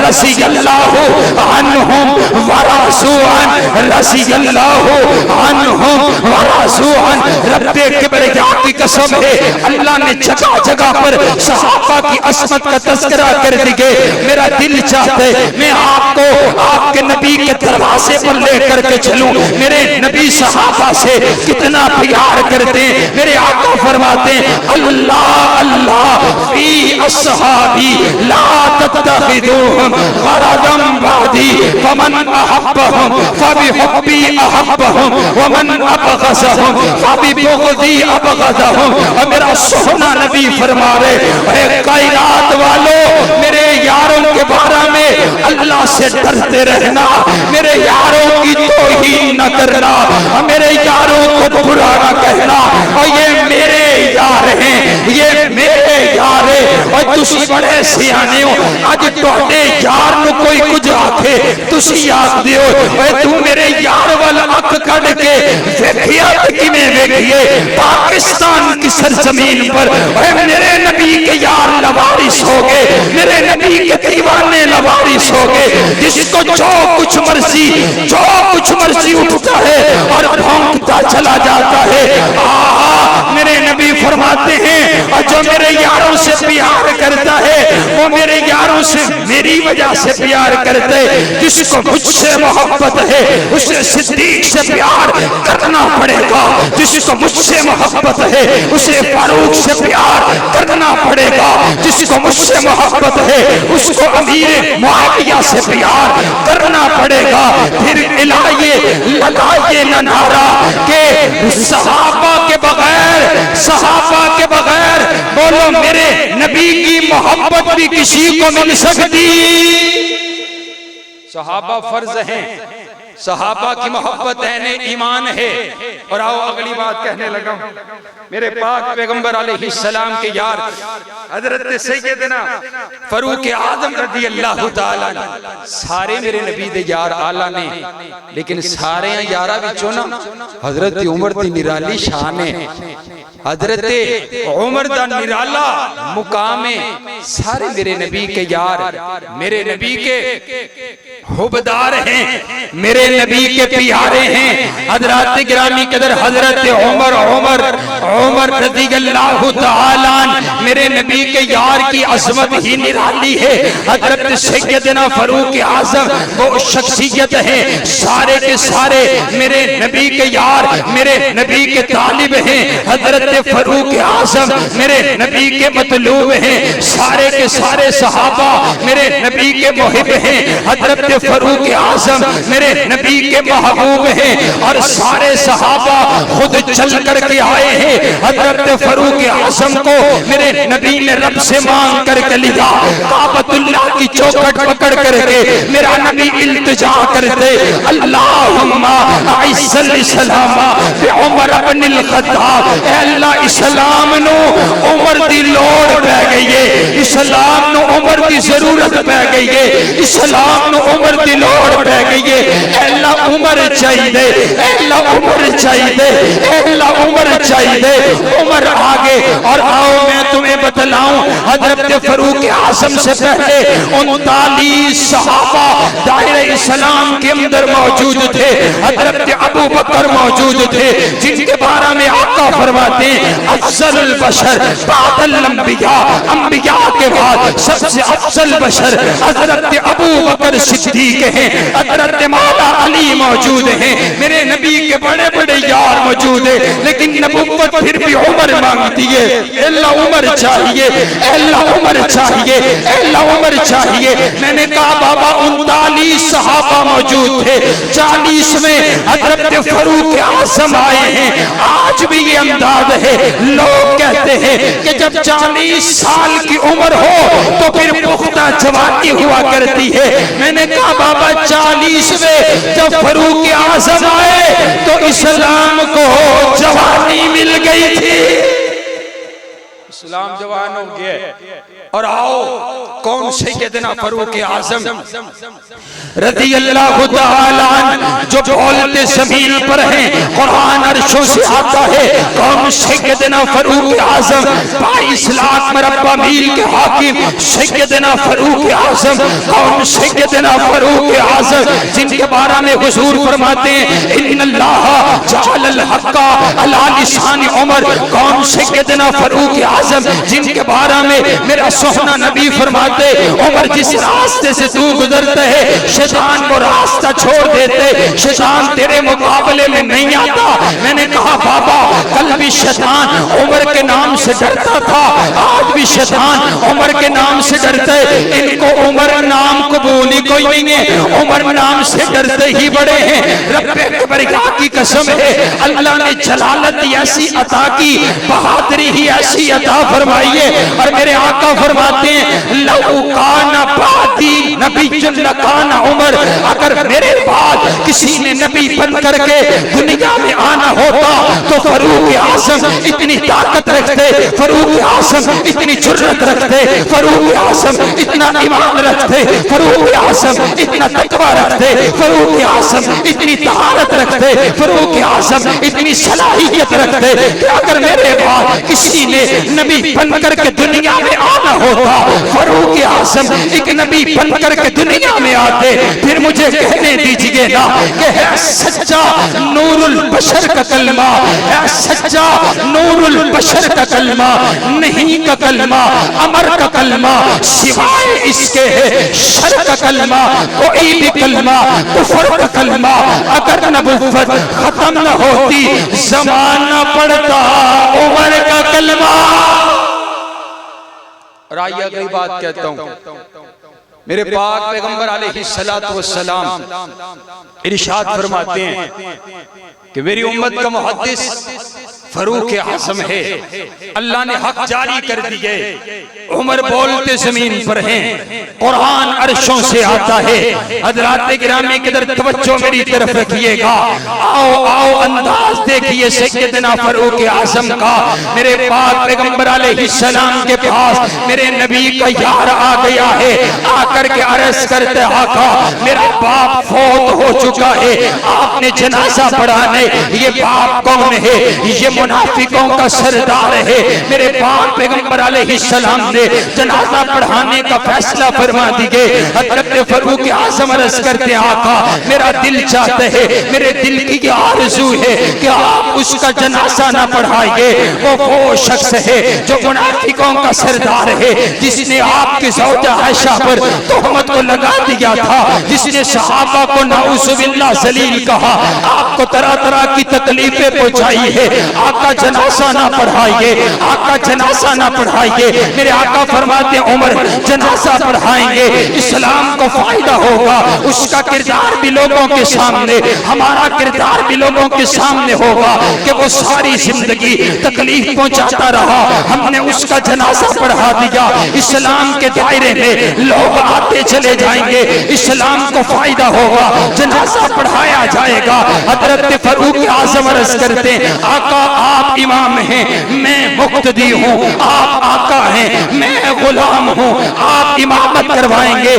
रज़ियल्लाहु अन्हुम व रज़ूअन, रज़ियल्लाहु अन्हुम व रज़ूअन। रब्बे किबरिया की कसम है, अल्लाह ने जगह जगह पर सहाबा की असमत का तज़किरा कर दिए। मेरा दिल चाहता है मैं आपको आपके नबी के दरवाजे पर लेकर के चलूं। मेरे नबी सहाबा से कितना प्यार करते हैं। मेरे आका फरमाते हैं अल्लाह अल्लाह फी अस्हाबी ला तत्तखिदूहुम गरदम बादी फमन अहब्बहुम फबिहुब्बी अहब्बहुम वमन अबग़ज़हुम फबिबुग़ज़ी अबग़ज़हुम। और मेरा सोना नबी फरमा रहे कायनात वालों, मेरे यारों के बारे में अल्लाह से डरते रहना, मेरे यारों की तौहीन न करना, मेरे यारों को बुरा न कहना। और ये मेरे यार हैं, ये मेरे यार है। और तुसी बड़े सियाने हो, अज तुहाडे यार नूं कोई कुछ आखे तुसी आखदे हो ओए तू मेरे यार वाल अख कढ के वेखिया ते किवें वेखिए पाकिस्तान की सरजमीन पर। ओए मेरे नबी के यार लवारिस हो गए, मेरे नबी के दीवाने लवारिस हो गए, जिसको जो कुछ मर्जी उठता है और भौंकता चला जाता है। मेरे नबी फरमाते हैं और जो मेरे यारों से प्यार करता है वो मेरे यारों से मेरी वजह से प्यार करते हैं। जिसको मुझसे मोहब्बत है उसे सिद्दीक से प्यार करना पड़ेगा, जिसको मुझसे मोहब्बत है उसे फारूक से प्यार करना पड़ेगा, जिसको मुझसे मोहब्बत है उसको अमीर मुआविया से प्यार करना पड़ेगा। फिर लगाइए ना नारा के सहाबा के बगैर बोलो मेरे नबी की मोहब्बत भी किसी को मिल सकती। सहाबा फर्ज हैं, सहाबा की मोहब्बत है ईमान है। और आओ अगली बात कहने लगा, मेरे पाक पैगंबर अलैहिस्सलाम के यार हजरत सैयदना फारूक आजम रज़ी अल्लाह तआला सारे मेरे नबी दे यार आला ने, लेकिन सारे यारा विचों ना हजरत उमर दी निराली शान है। हजरत उमर दा निराला मुकाम है। सारे मेरे नबी के यार, मेरे नबी के हुबदार हैं, मेरे नबी के प्यारे हैं। हजरत गिरामी कदर हजरत उमर रज़ी अल्लाह तआला मेरे नबी के यार की अज़मत ही निराली है। हजरत सैयदना फारूक आज़म वो शख्सियत है, सारे के सारे मेरे नबी के यार, मेरे नबी के तालिब हैं। हजरत फारूक आज़म मेरे नबी के मतलूब हैं। सारे के सारे सहाबा मेरे नबी के मुहिब हैं। हजरत फारूक आजम मेरे नबी के महबूब हैं और सारे सहाबा खुद चल करके आए हैं। हजरत फारूक आजम को मेरे नबी ने रब से मांग करके लिया, काबतुल्लाह की चौखट पकड़ करके मेरा नबी इल्तिजा करते, अल्लाहुम्मा अइज़्ज़ल इस्लामा बि उमर इब्नुल खत्ताब। ऐ अल्लाह इस्लाम नु उमर दी लोड़ पै गई है, इस्लाम नु उमर दी जरूरत पै गई है, इस्लाम नु उमर दी लोड़ पै गई है। ऐ अल्लाह उमर चाहिए, ऐ अल्लाह उमर चाहिए, ऐ अल्लाह उमर चाहिए। उमर आगे और आओ मैं तुम्हें बतलाऊं, हजरत फारूक आजम से पहले 39 सहाबा दायरे इस्लाम के अंदर मौजूद थे। हजरत अबू बकर मौजूद थे, जिनके बारे में आका फरमाते हैं अफजलुल बशर बादल अंबिया, अंबिया के बाद सबसे अफजल बशर हजरत अबू बकर सिद्दीक हैं। हजरत मौला अली मौजूद हैं, मेरे नबी के बड़े बड़े यार मौजूद है, लेकिन नबूवत फिर भी उमर मांगती है। अल्लाह उमर चाहिए, अल्लाह उमर चाहिए, अल्लाह उमर चाहिए। मैंने कहा बाबा 39 सहाबा मौजूद थे, 40 में हजरत फारूक आजम आए हैं। आज भी ये अंदाज है, लोग कहते हैं कि जब 40 साल की उम्र हो तो फिर पुख्ता जवानी हुआ करती है। मैंने कहा बाबा 40 में जब फारूक आजम आए तो इस्लाम को जवानी मिल गई थी, इस्लाम जवान हो गया। और आओ कौन सैयदना फारूक आजम रज़ी अल्लाह तआला जो बोलते ज़मीन पर हैं, कुरान अर्शों से आता है। कौन सैयदना फारूक आजम 22 लाख मरबा मील के हाकिम सैयदना फारूक आजम। कौन सैयदना फारूक आजम जिनके बारे में हुजूर फरमाते हैं इन्नल्लाह जअलल हक्का अला लिसान उमर। कौन सैयदना फारूक आजम जिनके बारे में मेरा सोहना नबी फरमाते उमर जिस रास्ते से तू गुजरते है शैतान को रास्ता छोड़ देते, शैतान तेरे मुकाबले में नहीं आता। मैंने कहा बाबा कल भी शैतान उमर के नाम से डरता था, आज भी शैतान उमर के नाम से डरते। इनको उमर नाम कबूल ही कोई नहीं है, उमर नाम से डरते ही बड़े हैं। रब्बे किबरिया की कसम है, अल्लाह ने जलालत ऐसी अता की, बहादुरी ही ऐसी अता फरमाई है। और मेरे आका फरमाते हैं लहू काना बादी नबीयुन लकाना उमर। अगर मेरे बाद किसी ने नबी बन करके दुनिया में आना होता तो फारूक आजम इतनी ताकत रखते, फारूक आजम इतनी जुर्रत रखते, फारूक आजम इतना ईमान रखते, फारूक आजम इतना तकवा रखते, फारूक आजम इतनी तहारत रखते, फारूक आजम इतनी सलाहियत रखते कि अगर मेरे बाद किसी ने नबी बन करके दुनिया में आना होता, फारूक आजम एक नबी बन करके दुनिया में आते, फिर मुझे कहने दीजिए ना कि है सच्चा नूरुल बशर का कलमा, है सच्चा नूरुल बशर का कलमा, नहीं का कलमा, अमर का कलमा, सिवाय इसके है शर का कलमा, कोई भी कलमा, कुफर का कलमा। अगर नबुव्वत खत्म न होती ज़माना पड़ता उमर का कलमा। और आइए अगली बात कहता हूं, मेरे पाक पैगंबर अलैहिस्सलातु वस्सलाम इरशाद फरमाते हैं कि मेरी उम्मत का मुहद्दिस फारूक आजम है। अल्लाह ने हक जारी कर दिए, उमर बोलते जमीन पर हैं, कुरान अर्शों से आता है। हज़रात गिरामी की तरफ तवज्जो मेरी तरफ रखिएगा। आओ आओ अंदाज देखिए सैयदना फारूक आजम का। मेरे पाक पैगंबर अलैहिस्सलाम के पास मेरे नबी का यार आ गया है, आकर के अर्ज करते आका मेरा बाप फौत हो चुका है, आपने जनाजा पढ़ाने, ये बाप कौन है? ये मुनाफिकों का सरदार है। मेरे पाक पैगंबर अलैहिस्सलाम ने जनाजा पढ़ाने का फैसला फरमा दिए। हज़रत फारूक आज़म अर्ज़ करते आका मेरा दिल चाहता है, मेरे दिल की आरज़ू है कि आप उसका जनाजा ना पढ़ाइए। वो शख्स है जो मुनाफिकों का सरदार है, जिसने आपकी ज़ौजा आयशा पर तोहमत को लगा दिया था, जिसने सहाबा को नाउज़ुबिल्लाह ज़लील कहा, आपको तरह तरह की तकलीफें पहुंचाई है, आका जनाजा ना पढ़ाइए, आका जनाजा ना पढ़ाइए। मेरे आका फरमाते उमर जनाजा पढ़ाएंगे, इस्लाम को फायदा होगा, उसका किरदार भी लोगों के सामने, हमारा किरदार भी लोगों के सामने होगा कि वो सारी जिंदगी तकलीफ पहुंचाता रहा, हमने उसका जनाजा पढ़ा दिया। इस्लाम के दायरे में लोग आते चले जाएंगे, इस्लाम को फायदा होगा, जनाजा पढ़ाया जाएगा। हजरत फारूक आज़म अर्ज़ करते हैं आका आप इमाम हैं, मैं मुक्तदी हूँ, आप आका हैं, मैं गुलाम हूँ, आप इमामत करवाएंगे।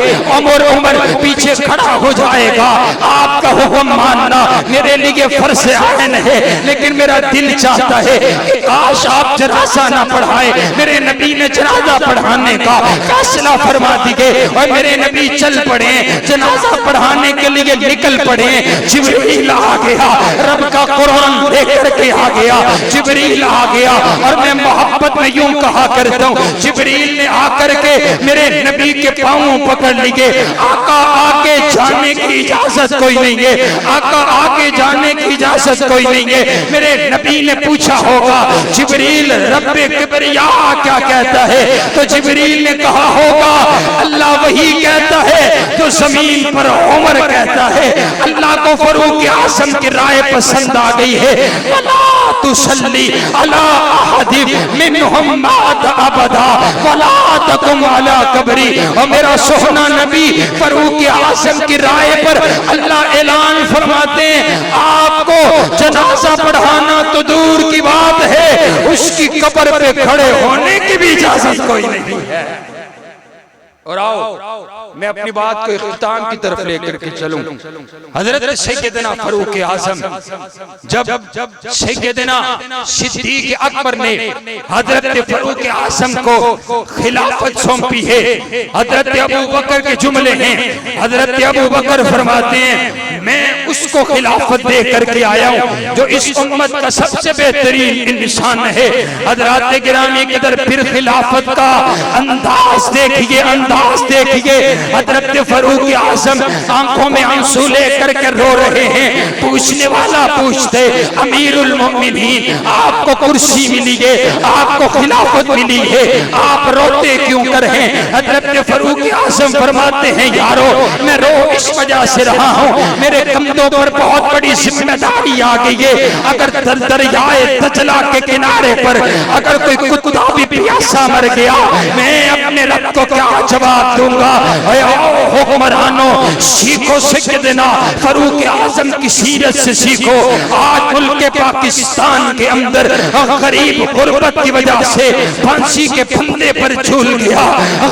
उमर पीछे खड़ा हो जाएगा, आपका हुक्म मानना मेरे लिए फर्ज़ आइन है, लेकिन मेरा दिल चाहता है कि काश आप जनाजा ना पढ़ाए। मेरे नबी ने जनाजा पढ़ाने का फैसला फरमा दिए और मेरे नबी चल पड़े, जनाजा पढ़ाने के लिए निकल पड़े। जिब्रील आ गया, रब का कुरान लेकर के आ गया, जिब्रील आ गया और मैं मोहब्बत में यूं कहा करता हूँ, जिब्रील ने आकर के मेरे नबी के पांव पकड़ लिए। आका आगे जाने की इजाजत कोई नहीं है, आका आगे जाने की इजाजत कोई नहीं है। मेरे नबी ने पूछा होगा जिब्रील रब्बे किबरिया क्या कहता है, तो जिब्रील ने कहा होगा अल्लाह वही कहता है जो जमीन पर उमर कहता है। अल्लाह को फारूक आज़म की राय पसंद आ गई है। वला तुसल्ली अला अहदिम मिनहुम मात अबदा वला तकुम अला कब्री। और मेरा सोहना नबी फारूक आज़म की राय पर अल्लाह ऐलान फरमाते हैं आपको जनाजा पढ़ाना तो दूर की बात है, उसकी कब्र पे खड़े होने की भी इजाजत कोई नहीं है। और आओ मैं अपनी बात को इख्तिताम की तरफ लेकर के चलूं। हजरत सैयदना फारूक आज़म जब सैयदना सिद्दीक अकबर ने हजरत फारूक आज़म को खिलाफत सौंपी है, हजरत अबू बकर के जुमले हैं। हजरत अबू बकर फरमाते हैं मैं उसको खिलाफत दे करके आया हूं जो इस उम्मत का सबसे बेहतरीन इंसान है। हजरत गिरामी के दर फिर खिलाफत का अंदाज देखिए, अंदाज देखिए। हजरत फारूक आज़म आंखों में आंसू लेकर के रो रहे हैं। पूछने वाला पूछते अमीरुल मोमिनीन आपको कुर्सी मिली है, आपको खिलाफत मिली है, आप रोते क्यों कर हैं? हजरत फारूक आज़म फरमाते हैं यारो मैं रो इस वजह से रहा हूँ, मेरे कंधों पर बहुत बड़ी जिम्मेदारी आ गई है। अगर दरियाए दजला के किनारे पर अगर कोई कुत्ता भी प्यासा मर गया मैं अपने रब को क्या जवाब दूंगा? हुक्मरानों सीखो सैयदना फारूक आज़म की सीरत से सीखो। आज मुल्क पाकिस्तान के अंदर गरीब गुर्बत की वजह से फांसी के फंदे पर झूल गया,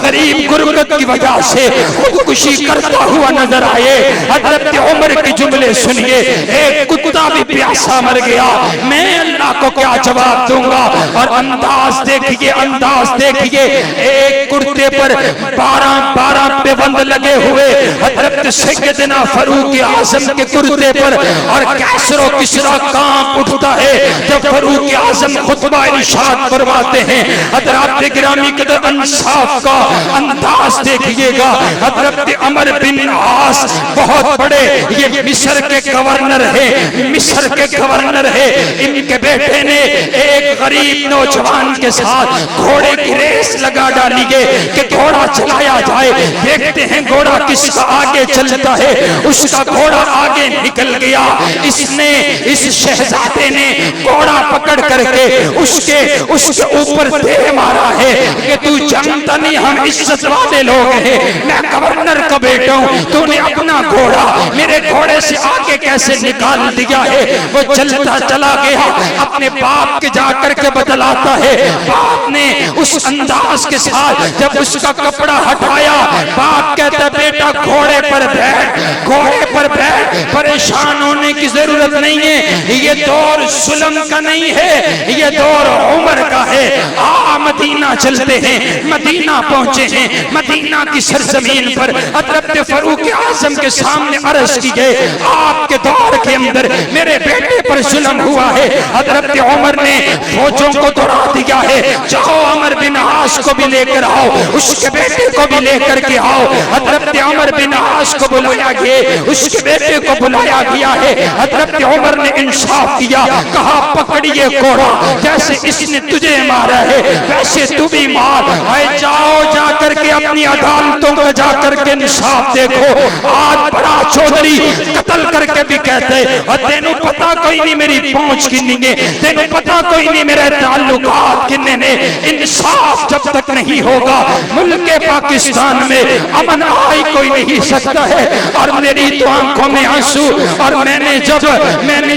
गरीब गुर्बत की वजह से खुदकुशी करता हुआ नजर आए। हजरत उमर के जुमले सुनिए, एक कुत्ता भी प्यासा मर गया मैं अल्लाह को क्या जवाब दूंगा? और अंदाज देखिए, अंदाज देखिए, एक कुर्ते पर 12 बेबंद लगे हुए हजरत सैयदना फारूक आज़म के कुर्ते पर, और कैसरो किसरा कांप उठता है जब फारूक आज़म खुतबा इरशाद फरमाते हैं। हजरत गिरामी के इंसाफ का अंदाज देखिएगा। हजरत अमर बिन आस बहुत बड़े ये मिस्र के गवर्नर है, मिस्र के गवर्नर है। इनके बेटे ने एक गरीब नौजवान के साथ घोड़े की रेस लगा डाली है कि घोड़ा चलाया जाए, देखते हैं घोड़ा किसका आगे चलता है। उसका घोड़ा आगे निकल गया, इसने इस शहजादे ने घोड़ा पकड़ करके उसके ऊपर दे मारा है कि तू जानता नहीं हम इज्जत वाले लोग हैं, मैं गवर्नर का बेटा हूं, तूने अपना घोड़ा मेरे घोड़े से आगे कैसे निकाल दिया है? वो चलता चला गया, अपने बाप के जाकर के बतलाता है। बाप ने उस अंदाज के साथ जब उसका कपड़ा हटाया, बाप कहता बेटा घोड़े पर बैठ, घोड़े पर बैठ, परेशान होने की जरूरत नहीं है, ये दौर जुल्म का नहीं है, ये दौर उमर का है। आ मदीना चलते हैं, मदीना पहुंचे हैं, मदीना की सरजमीन पर हजरत फारूक आज़म के सामने अर्ज की गई आपके दौर के अंदर मेरे बेटे पर जुल्म हुआ है। हजरत उमर ने फौजों को दौड़ा दिया है, जाओ अमर बिन आस को भी लेकर आओ, उसके बेटे को भी लेकर के आओ। हजरत उमर बिन आस अब्बास को बुलाया गया, उसके बेटे को बुलाया गया है। हजरत उमर ने इंसाफ किया, कहा पकड़िए कोड़ा, जैसे इसने तुझे मारा है वैसे तू भी मार। है जाओ जाकर के अपनी अदालतों को जाकर के इंसाफ देखो। आज बड़ा चौधरी कत्ल करके भी कहते और तेनू पता कोई नहीं मेरी पहुंच किन्नी है, तेनू पता कोई नहीं मेरे ताल्लुकात किन्ने ने। इंसाफ जब तक नहीं होगा मुल्क पाकिस्तान में अमन आई कोई नहीं सकता है। और मेरी तो आंखों में आंसू, और मैंने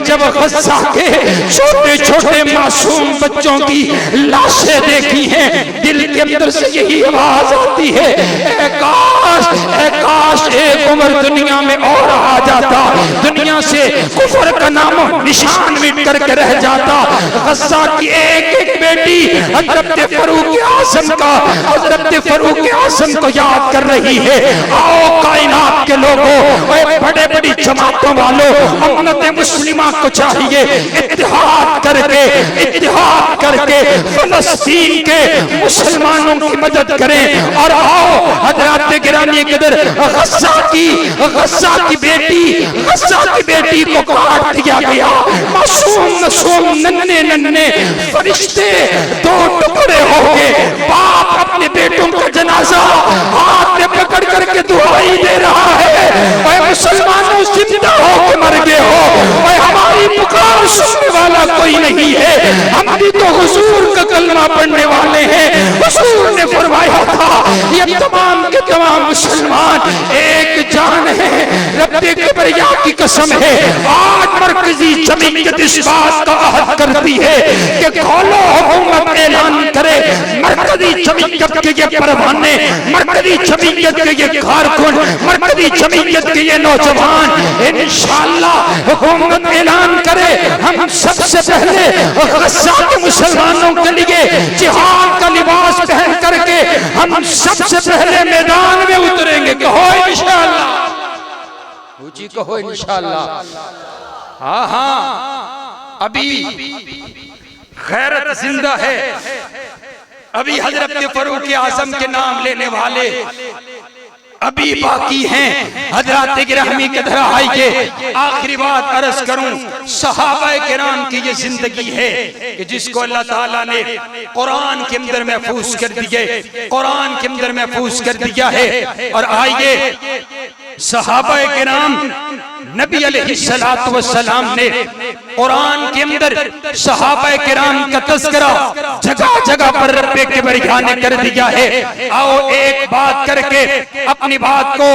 जब गज़ा के छोटे छोटे मासूम बच्चों की लाशें देखी हैं, दिल के अंदर से यही आवाज आती है, काश एक उम्र दुनिया में और आ जाता, दुनिया से कुफर का नाम निशान मिट करके रह जाता। गज़ा की एक एक बेटी हज़रत फ़ारूक आज़म को याद कर रही है। आओ कायनात के लोगों, बड़े बड़ी जमातों वालों, उम्मत मुस्लिमा को चाहिए इत्तेहाद करके फलस्तीन के मुसलमानों की मदद करें। और आओ हज़रात गिरामी कदर, गज़ा की बेटी को काट दिया गया, मासूम नन्हे फरिश्ते दो टुकड़े हो गए। बाप अपने बेटों का जनाजा हाथ में पकड़ करके दुआई दे रहा है, और मुसलमानों जिंदा हो के मर गए हो, और हमारी पुकार सुनने वाला कोई नहीं है। हम भी तो हुजूर का कलमा पढ़ने वाले हैं। हुजूर ने फरमाया था ये तमाम के तमाम मुसलमान एक जान है। रब्बे किबरिया की कसम है, आज मरकजी जमीयत इस बात का अहद करती है कि खोलो हुकूमत ऐलान करे, मरकजी जमीयत के ये परवाने, मरकजी जमीयत के ये कारकुन, मरकजी जमीयत के ये नौजवान इंशाअल्लाह हुकूमत ऐलान करे। हम सबसे पहले गज़ा के मुसलमानों के लिए जिहाद का लिबास पहन करके हम सबसे पहले मैदान में उतरेंगे। कहो इंशाअल्लाह, ऊंची कहो इंशाअल्लाह। हाँ, अभी गैरत जिंदा है। अभी हजरत फ़ारूक आज़म के नाम लेने वाले अभी बाकी हैं। हजरत गिरामी के धराई के आखिरी बात अर्ज करूं, सहाबाए किराम की ये जिंदगी है कि जिसको अल्लाह ताला ने कुरान के अंदर महफूज कर दिए, कुरान के अंदर महफूज कर दिया है। और आइए सहाबाए किराम नबी अलैहिस्सलातु वस्सलाम ने कुरान के अंदर सहाबाए किराम का तज़किरा जगह जगह पर रब्बे किबरिया ने कर दिया है। आओ एक बात करके अपनी बात को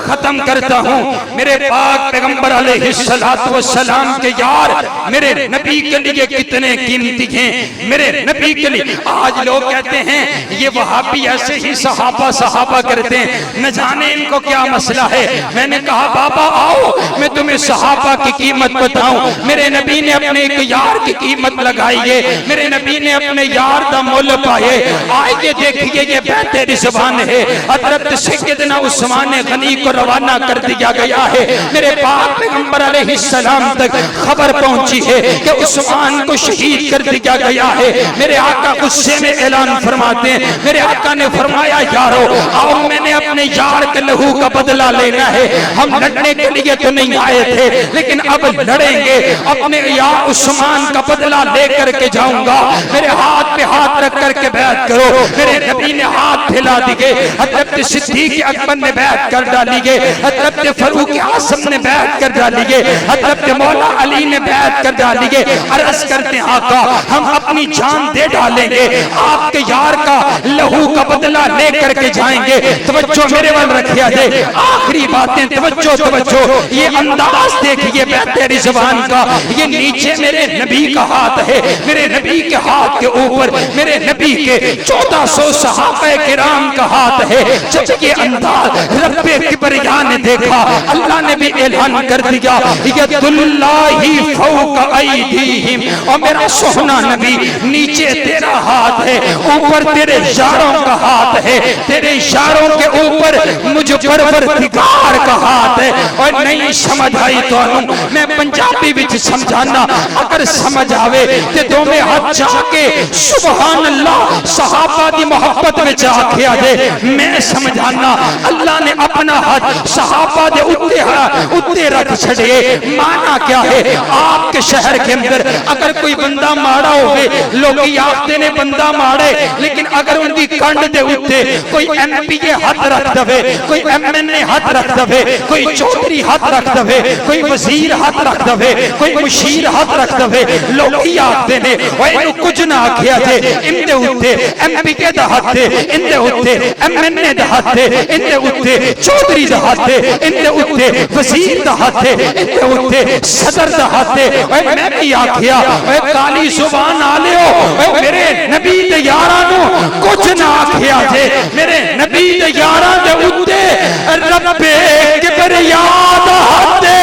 खत्म करता हूँ। मेरे पाक पैगंबर अलैहिस्सलातु वस्सलाम के यार मेरे नबी के लिए कितने कीमती हैं, मेरे नबी के लिए। आज लोग कहते हैं ये वहाबी ऐसे ही सहाबा करते हैं, न जाने इनको क्या मसला है। मैंने कहा बाबा आओ मैं तुम्हें सहाबा की कीमत बताऊं। मेरे नबी ने अपने एक यार की कीमत लगाई है, मेरे नबी ने अपने यार का मोल पाए। आइए देखिए ये बैते रिज़वान है। हज़रत सैयदना उस्मान गनी को रवाना कर दिया गया है। मेरे पाक पैगंबर अलैहिस्सलाम तक खबर पहुंची है कि उस्मान को शहीद कर दिया गया है। मेरे आका गुस्से में ऐलान फरमाते हैं, मेरे आका ने फरमाया यारो आओ मैंने अपने यार के लहू का बदला लेना है। हम लड़ने के लिए तो नहीं आए थे, लेकिन अब लड़ेंगे। अपने यार उस्मान का बदला लेकर के जाऊंगा। मेरे हाथ पे हाथ रख करके बैत करो। मेरे नबी ने हाथ फैला दिए, हज़रत सिद्दीक़ अकबर ने बैत कर डाली है, हज़रत फ़ारूक आज़म ने बैत कर डाली है, हज़रत मौला अली ने बैत कर डाली है। अर्ज़ करते आका हम अपनी जान दे डालेंगे, आपके यार का लहू का बदला लेकर के जाएंगे। तवज्जो मेरे वाल रखिया दे, आखिरी बातें तवज्जो। ये अंदाज देखिए बैते रिज़वान का, ये नीचे मेरे नबी का हाथ है, मेरे नबी के हाथ के ऊपर मेरे नबी के 1400 सहाबा किराम का हाथ है। जब ये अंदाज रब्बे किबरिया ने देखा, अल्लाह ने भी ऐलान कर दिया यदुल्लाहि फौका ऐदीहिम। और मेरा सोहना नबी नीचे तेरा हाथ है, ऊपर तेरे यारों का हाथ है, तेरे यारों के ऊपर मुझ परवरदिगार का हाथ है। और नहीं समझ आई तो मैं पंजाबी विच समझा समझाना, अगर समझ आवे ते दो में हाथ जाके सुभान अल्लाह सहाबा दी मोहब्बत में जाके आ जाए। मैं समझाना अल्लाह ने अपना हाथ सहाबा दे उत्ते रख छड़े। माना क्या है, आपके शहर के अंदर अगर कोई बंदा माड़ा होवे, लोग आखते ने बंदा माड़े, लेकिन अगर उनकी कंड दे उत्ते कोई एमपीए हाथ रख दवे, कोई एमएनए हाथ रख दवे, कोई चौधरी हाथ रख दवे, कोई वजीर हाथ रख दवे, कोई मुशीर हाथ रख दवे, लोग आखते ने ओए कुछ ना आखिया थे इनदे उत्ते एमपीए दा हाथ थे, इनदे उत्ते एमएनए दा हाथ थे, इनदे उत्ते चौधरी दा हाथ थे, इनदे उत्ते वजीर दा हाथ थे, इनदे उत्ते सदर दा हाथ थे। ओए मैं भी आखिया ओए काली जुबान आलियो, ओए मेरे नबी दे यारां नु कुछ ना आखिया जे, मेरे नबी दे यारां दे उत्ते रब्बे किबरिया दा हाथ थे।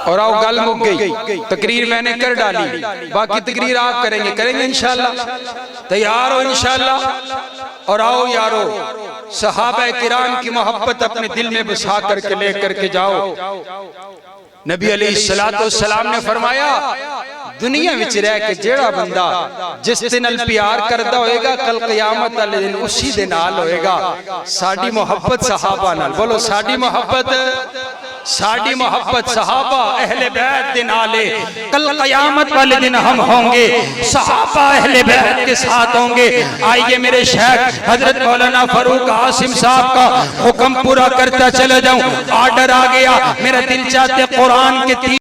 और आओ गल मुक गई, तकरीर मैंने कर डाली, बाकी तकरीर आप करेंगे इंशाल्लाह। तैयार हो इंशाल्लाह। और आओ यारो, सहाबा किराम की मोहब्बत अपने दिल में बसा करके ले करके जाओ। नबी अलैहिस्सलाम ने फरमाया दुनिया विच रह के जेड़ा बंदा जिस दे नाल प्यार करदा होएगा कल क़यामत वाले दिन उसी दे नाल होएगा। साडी मोहब्बत सहाबा नाल, बोलो साडी मोहब्बत सहाबा अहले बैत दे नाले। कल क़यामत वाले दिन हम होंगे सहाबा अहले बैत के साथ होंगे। आइए मेरे शेख हजरत मौलाना फारूक आसिम साहब का हुक्म पूरा करता चला जाऊं। ऑर्डर आ गया, मेरा दिल चाहते कुरान के